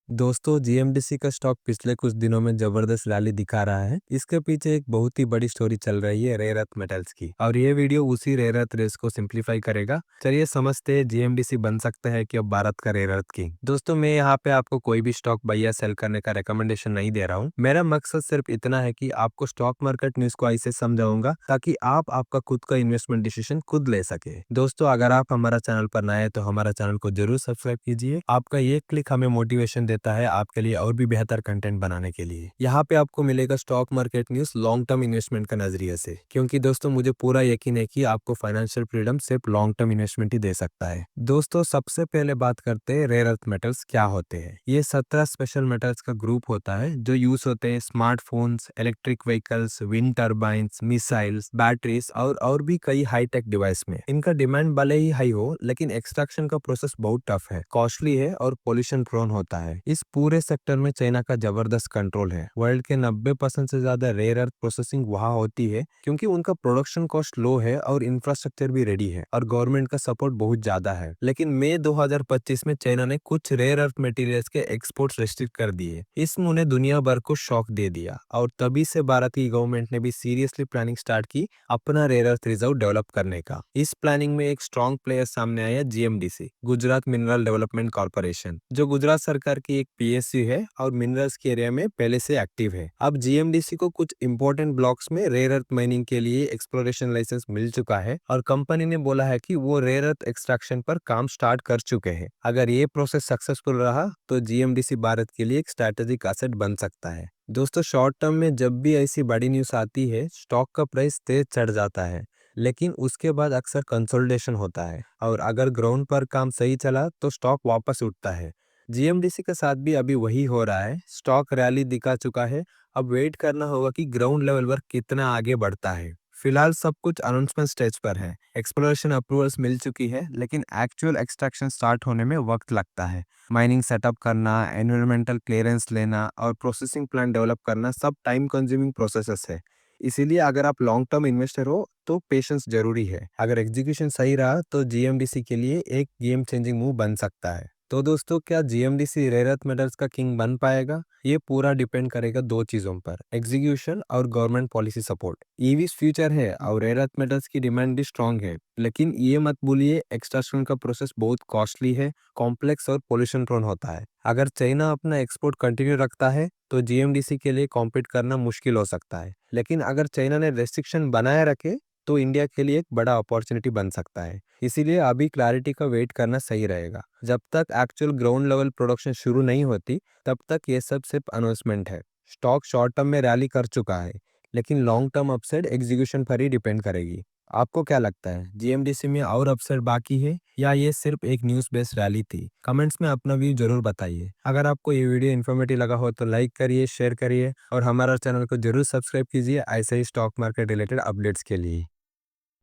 दोस्तों, जीएमडीसी का स्टॉक पिछले कुछ दिनों में जबरदस्त रैली दिखा रहा है। इसके पीछे एक बहुत ही बड़ी स्टोरी चल रही है रेयर अर्थ मेटल्स की, और ये वीडियो उसी रेयर अर्थ रेस को सिंप्लीफाई करेगा। चलिए समझते हैं जीएमडीसी बन सकता है कि अब भारत का रेयर अर्थ किंग। दोस्तों, मैं यहाँ पे आपको कोई भी स्टॉक बाय या सेल करने का रिकमेंडेशन नहीं दे रहा हूँ। मेरा मकसद सिर्फ इतना है कि आपको स्टॉक मार्केट न्यूज को ऐसे समझाऊंगा ताकि आप आपका खुद का इन्वेस्टमेंट डिसीजन खुद ले सके। दोस्तों, अगर आप हमारा चैनल पर नए हैं तो हमारा चैनल को जरूर सब्सक्राइब कीजिए। आपका ये क्लिक हमें मोटिवेशन देता है आपके लिए और भी बेहतर कंटेंट बनाने के लिए। यहाँ पे आपको मिलेगा stock market news long term investment का नजरिए से, क्योंकि दोस्तों मुझे पूरा यकीन है कि आपको फाइनेंशियल फ्रीडम सिर्फ लॉन्ग टर्म इन्वेस्टमेंट ही दे सकता है। दोस्तों, सबसे पहले बात करते हैं रेयर अर्थ मेटल्स क्या होते हैं। ये 17 स्पेशल मेटल्स का ग्रुप होता है जो यूज होते हैं smartphones, electric vehicles, wind turbines, missiles, batteries और भी कई हाई टेक डिवाइस में। इनका डिमांड भले ही हाई हो, लेकिन एक्सट्रैक्शन का प्रोसेस बहुत टफ है, कॉस्टली है और पोल्यूशन प्रोन होता है। इस पूरे सेक्टर में चाइना का जबरदस्त कंट्रोल है। वर्ल्ड के 90% से ज्यादा रेयर अर्थ प्रोसेसिंग वहाँ होती है, क्योंकि उनका प्रोडक्शन कॉस्ट लो है और इंफ्रास्ट्रक्चर भी रेडी है और गवर्नमेंट का सपोर्ट बहुत ज्यादा है। लेकिन मई 2025 में चाइना ने कुछ रेयर अर्थ मटेरियल्स के एक्सपोर्ट रेस्ट्रिक्ट कर दिए। इसमें उन्हें दुनिया भर को शॉक दे दिया और तभी से भारत की गवर्नमेंट ने भी सीरियसली प्लानिंग स्टार्ट की अपना रेयर अर्थ रिजर्व डेवलप करने का। इस प्लानिंग में एक स्ट्रॉन्ग प्लेयर सामने आया, GMDC, Gujarat mineral development corporation, जो गुजरात सरकार की एक पीएसयू है और मिनरल्स के एरिया में पहले से एक्टिव है। अब जीएमडीसी को कुछ इंपॉर्टेंट ब्लॉक्स में रेयर अर्थ माइनिंग के लिए एक्सप्लोरेशन लाइसेंस मिल चुका है और कंपनी ने बोला है कि वो रेयर अर्थ एक्सट्रैक्शन पर काम स्टार्ट कर चुके हैं। अगर ये प्रोसेस सक्सेसफुल रहा तो जीएमडीसी भारत के लिए एक स्ट्रैटेजिक एसेट बन सकता है। दोस्तों, शॉर्ट टर्म में जब भी ऐसी बड़ी न्यूज आती है, स्टॉक का प्राइस तेज चढ़ जाता है, लेकिन उसके बाद अक्सर कंसोलिडेशन होता है और अगर ग्राउंड पर काम सही चला तो स्टॉक वापस उठता है। जीएमडीसी के साथ भी अभी वही हो रहा है। स्टॉक रैली दिखा चुका है, अब वेट करना होगा कि ग्राउंड लेवल पर कितना आगे बढ़ता है। फिलहाल सब कुछ अनाउंसमेंट स्टेज पर है। एक्सप्लोरेशन अप्रूवल्स मिल चुकी है, लेकिन एक्चुअल एक्सट्रैक्शन स्टार्ट होने में वक्त लगता है। माइनिंग सेटअप करना, एनवायरमेंटल क्लियरेंस लेना और प्रोसेसिंग प्लांट डेवलप करना सब टाइम कंज्यूमिंग प्रोसेसेस है। इसीलिए अगर आप लॉन्ग टर्म इन्वेस्टर हो तो पेशेंस जरूरी है। अगर एग्जीक्यूशन सही रहा तो जीएमडीसी के लिए एक गेम चेंजिंग मूव बन सकता है। तो दोस्तों, क्या जीएमडीसी रेयर अर्थ मेटल्स का किंग बन पाएगा? ये पूरा डिपेंड करेगा दो चीजों पर, एग्जीक्यूशन और government policy support. EVs future है और रेयर अर्थ मेटल्स की डिमांड भी स्ट्रांग है, लेकिन ये मत भूलिए एक्सट्रैक्शन का प्रोसेस बहुत कॉस्टली है, कॉम्प्लेक्स और पोल्यूशन प्रोन होता है। अगर चाइना अपना एक्सपोर्ट कंटिन्यू रखता है तो जीएमडीसी के लिए कॉम्पीट करना मुश्किल हो सकता है, लेकिन अगर चाइना ने रेस्ट्रिक्शन बनाए रखे तो इंडिया के लिए एक बड़ा अपॉर्चुनिटी बन सकता है। इसीलिए अभी क्लैरिटी का वेट करना सही रहेगा। जब तक एक्चुअल ग्राउंड लेवल प्रोडक्शन शुरू नहीं होती, तब तक ये सब सिर्फ अनाउंसमेंट है। स्टॉक शॉर्ट टर्म में रैली कर चुका है, लेकिन लॉन्ग टर्म अपसाइड एग्जीक्यूशन पर ही डिपेंड करेगी। आपको क्या लगता है, जीएमडीसी में और अपसाइड बाकी है या ये सिर्फ एक न्यूज़ बेस्ड रैली थी? कमेंट्स में अपना व्यू जरूर बताइए। अगर आपको ये वीडियो इन्फॉर्मेटिव लगा हो तो लाइक करिए, शेयर करिए और हमारा चैनल को जरूर सब्सक्राइब कीजिए ऐसे ही स्टॉक मार्केट रिलेटेड अपडेट्स के लिए।